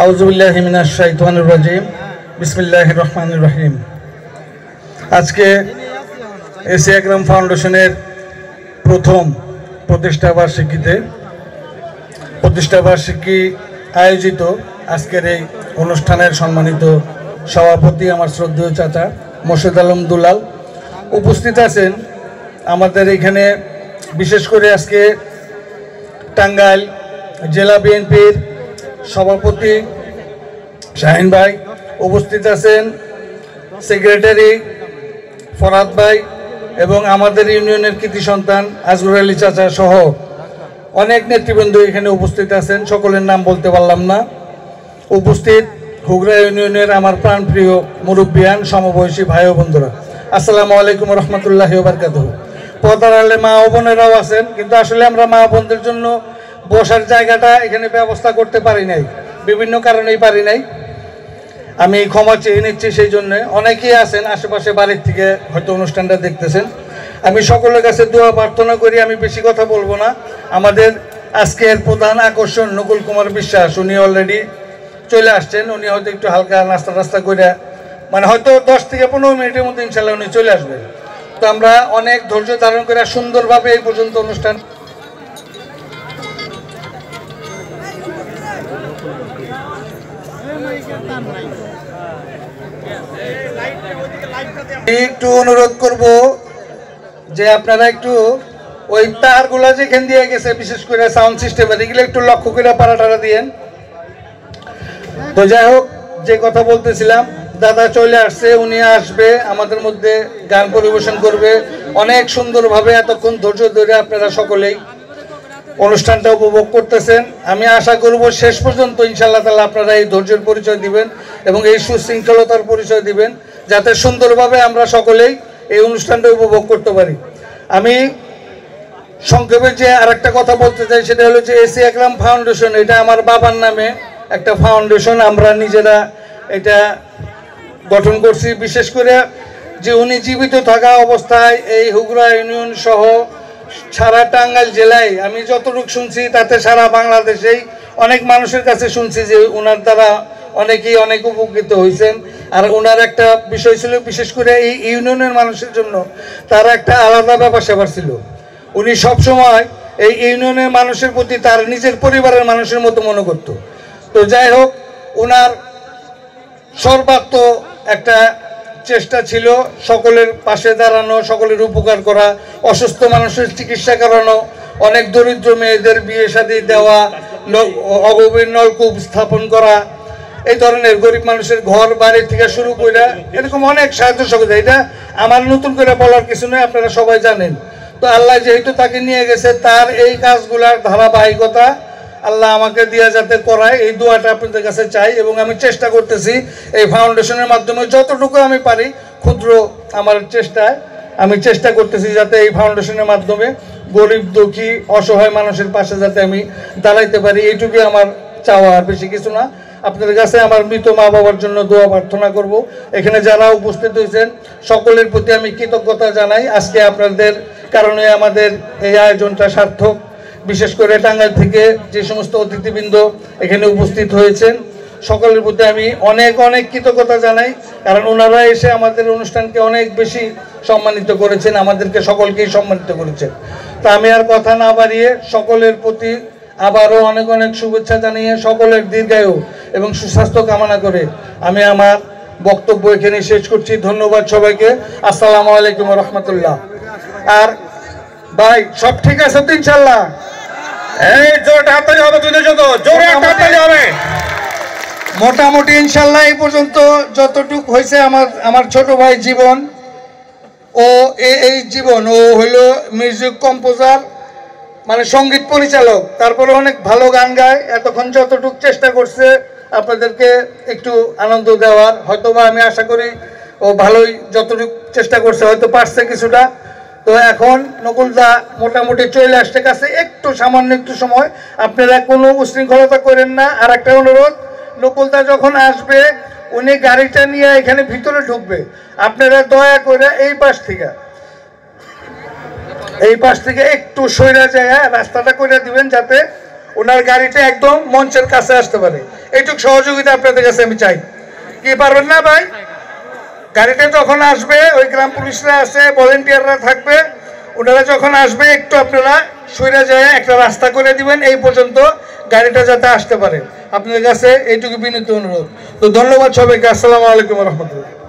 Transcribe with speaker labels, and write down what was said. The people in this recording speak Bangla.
Speaker 1: আউযুবিল্লাহি মিনাশ শাইতানির রাজিম বিসমিল্লাহির রহমানির রহিম। আজকে এসি আকরাম ফাউন্ডেশনের প্রথম প্রতিষ্ঠা বার্ষিকী আয়োজিত আজকের এই অনুষ্ঠানের সম্মানিত সভাপতি আমার শ্রদ্ধেয় চাচা মোর্শেদ আলম দুলাল উপস্থিত আছেন। আমাদের এখানে বিশেষ করে আজকে টাঙ্গাইল জেলা বিএনপির সভাপতি শাহিন ভাই উপস্থিত আছেন, সেক্রেটারি ফরাদ ভাই এবং আমাদের ইউনিয়নের কৃতি সন্তান আজগর আলী চাচা সহ অনেক নেতৃবৃন্দ এখানে উপস্থিত আছেন। সকলের নাম বলতে পারলাম না। উপস্থিত হুগরা ইউনিয়নের আমার প্রাণপ্রিয় মুরব্বিয়ান সমবয়সী ভাই ও বন্ধুরা, আসসালামু আলাইকুম রহমতুল্লাহি ওয়া বারাকাতুহু। পর্দার আড়ালে মা ও বোনেরাও আছেন, কিন্তু আসলে আমরা মা বোনদের জন্য বসার জায়গাটা এখানে ব্যবস্থা করতে পারি নাই, বিভিন্ন কারণেই পারি নাই। আমি ক্ষমা চেয়ে নিচ্ছি সেই জন্য। অনেকেই আছেন আশেপাশে বাড়ির থেকে হয়তো অনুষ্ঠানটা দেখতেছেন। আমি সকলের কাছে দোয়া প্রার্থনা করি। আমি বেশি কথা বলবো না। আমাদের আজকের প্রধান আকর্ষণ নকুল কুমার বিশ্বাস, উনি অলরেডি চলে আসছেন। উনি হয়তো একটু হালকা নাস্তা করে মানে হয়তো 10 থেকে 15 মিনিটের মধ্যে ইনশাল্লাহ উনি চলে আসবেন। তো আমরা অনেক ধৈর্য ধারণ করে সুন্দরভাবে এই পর্যন্ত অনুষ্ঠান একটু অনুরোধ করব যে আপনারা একটু ওই তারগুলা যেখান দিয়ে গেছে, বিশেষ করে সাউন্ড সিস্টেমের, এগুলো একটু লক্ষ্য করে পাড়াটারা দিয়েন। তো যাই হোক, যে কথা বলতেছিলাম, দাদা চলে আসছে, উনি আসবে আমাদের মধ্যে গান পরিবেশন করবে অনেক সুন্দরভাবে। এতক্ষণ ধৈর্য ধরে আপনারা সকলেই অনুষ্ঠানটা উপভোগ করতেছেন। আমি আশা করব শেষ পর্যন্ত ইনশাআল্লাহ তাআলা আপনারা এই ধৈর্যের পরিচয় দিবেন এবং এই সুশৃঙ্খলতার পরিচয় দিবেন, যাতে সুন্দরভাবে আমরা সকলেই এই অনুষ্ঠানটা উপভোগ করতে পারি। আমি সংক্ষেপে যে আরেকটা কথা বলতে চাই, সেটা হলো যে এসি আকরাম ফাউন্ডেশন, এটা আমার বাবার নামে একটা ফাউন্ডেশন। আমরা নিজেরা এটা গঠন করছি, বিশেষ করে যে উনি জীবিত থাকা অবস্থায় এই হুগরা ইউনিয়ন সহ সারা টাঙ্গাইল জেলায় আমি যতটুকু শুনছি, তাতে সারা বাংলাদেশেই অনেক মানুষের কাছে শুনছি যে ওনার দ্বারা অনেকেই অনেক উপকৃত হয়েছেন। আর ওনার একটা বিষয় ছিল, বিশেষ করে এই ইউনিয়নের মানুষের জন্য তার একটা আলাদা ব্যাপার স্যাপার ছিল। উনি সবসময় এই ইউনিয়নের মানুষের প্রতি তার নিজের পরিবারের মানুষের মতো মনে করত। তো যাই হোক, ওনার সর্বাত্ম একটা চেষ্টা ছিল সকলের পাশে দাঁড়ানো, সকলের উপকার করা, অসুস্থ মানুষের চিকিৎসা করানো, অনেক দরিদ্র মেয়েদের বিয়ে শাদী দেওয়া, অগভীর নলকূপ স্থাপন করা, এই ধরনের গরিব মানুষের ঘর বাড়ি থেকে শুরু করে এরকম অনেক সাহায্য সহযোগিতা। এটা আমার নতুন করে বলার কিছু নয়, আপনারা সবাই জানেন। তো আল্লাহ যেহেতু তাকে নিয়ে গেছে, তার এই কাজগুলার ধারাবাহিকতা আল্লাহ আমাকে দিয়ে যাতে করায়, এই দোয়াটা আপনাদের কাছে চাই। এবং আমি চেষ্টা করতেছি এই ফাউন্ডেশনের মাধ্যমে যতটুকু আমি পারি, ক্ষুদ্র আমার চেষ্টায় আমি চেষ্টা করতেছি যাতে এই ফাউন্ডেশনের মাধ্যমে গরিব দুঃখী অসহায় মানুষের পাশে যাতে আমি দাঁড়াইতে পারি। এইটুকুই আমার চাওয়া, আর বেশি কিছু না। আপনাদের কাছে আমার মৃত মা বাবার জন্য দোয়া প্রার্থনা করব। এখানে যারা উপস্থিত হয়েছেন সকলের প্রতি আমি কৃতজ্ঞতা জানাই। আজকে আপনাদের কারণে আমাদের এই আয়োজনটা সার্থক। বিশেষ করে টাঙ্গাইল থেকে যে সমস্ত অতিথিবৃন্দ এখানে উপস্থিত হয়েছেন, সকলের প্রতি আমি অনেক অনেক কৃতজ্ঞতা জানাই, কারণ ওনারা এসে আমাদের অনুষ্ঠানকে অনেক বেশি সম্মানিত করেছেন, আমাদেরকে সকলকেই সম্মানিত করেছেন। তা আমি আর কথা না বাড়িয়ে সকলের প্রতি আবারও অনেক অনেক শুভেচ্ছা জানিয়ে সকলের দীর্ঘায়ু এবং সুস্বাস্থ্য কামনা করে আমি আমার বক্তব্য এখানে শেষ করছি। ধন্যবাদ সবাইকে। আসসালামু আলাইকুম রহমতুল্লাহ। আর ভাই, সব ঠিক আছে তো ইনশাল্লাহ? এই জোরে হাততালি হবে, জোরে হাততালি হবে। মোটামুটি ইনশাল্লাহ এই পর্যন্ত যতটুক হয়েছে, আমার ছোট ভাই জীবন, ও এই জীবন, ও হইল মিউজিক কম্পোজার, মানে সঙ্গীত পরিচালক, তারপরে অনেক ভালো গান গায়। এতক্ষণ যতটুক চেষ্টা করছে আপনাদেরকে একটু আনন্দ দেওয়ার, হয়তোবা আমি আশা করি ও ভালোই যতটুক চেষ্টা করছে, হয়তো পারছে কিছুটা। তো এখন নকুলদা মোটামুটি চলে আসতে কাছে, একটু সামান্য একটু সময়, আপনারা কোনো উশৃঙ্খলতা করেন না। আর একটা অনুরোধ, নকুলদা যখন আসবে উনি গাড়িটা নিয়ে এখানে ভিতরে ঢুকবে, আপনারা দয়া করে এই পাশ থেকে একটু সইরা যায় রাস্তাটা করে দিবেন, যাতে ওনার গাড়িটা একদম মঞ্চের কাছে আসতে পারে। এইটুকু সহযোগিতা আপনাদের কাছে আমি চাই। কি পারবেন না ভাই? গাড়িটা যখন আসবে, ওই গ্রাম পুলিশরা আছে, ভলেন্টিয়াররা থাকবে, ওনারা যখন আসবে একটু আপনারা সইরা যায় একটা রাস্তা করে দিবেন এই পর্যন্ত, গাড়িটা যাতে আসতে পারে। আপনাদের কাছে এইটুকু বিনীত অনুরোধ। তো ধন্যবাদ সবাইকে। আসসালামু আলাইকুম রহমতুল্লাহ।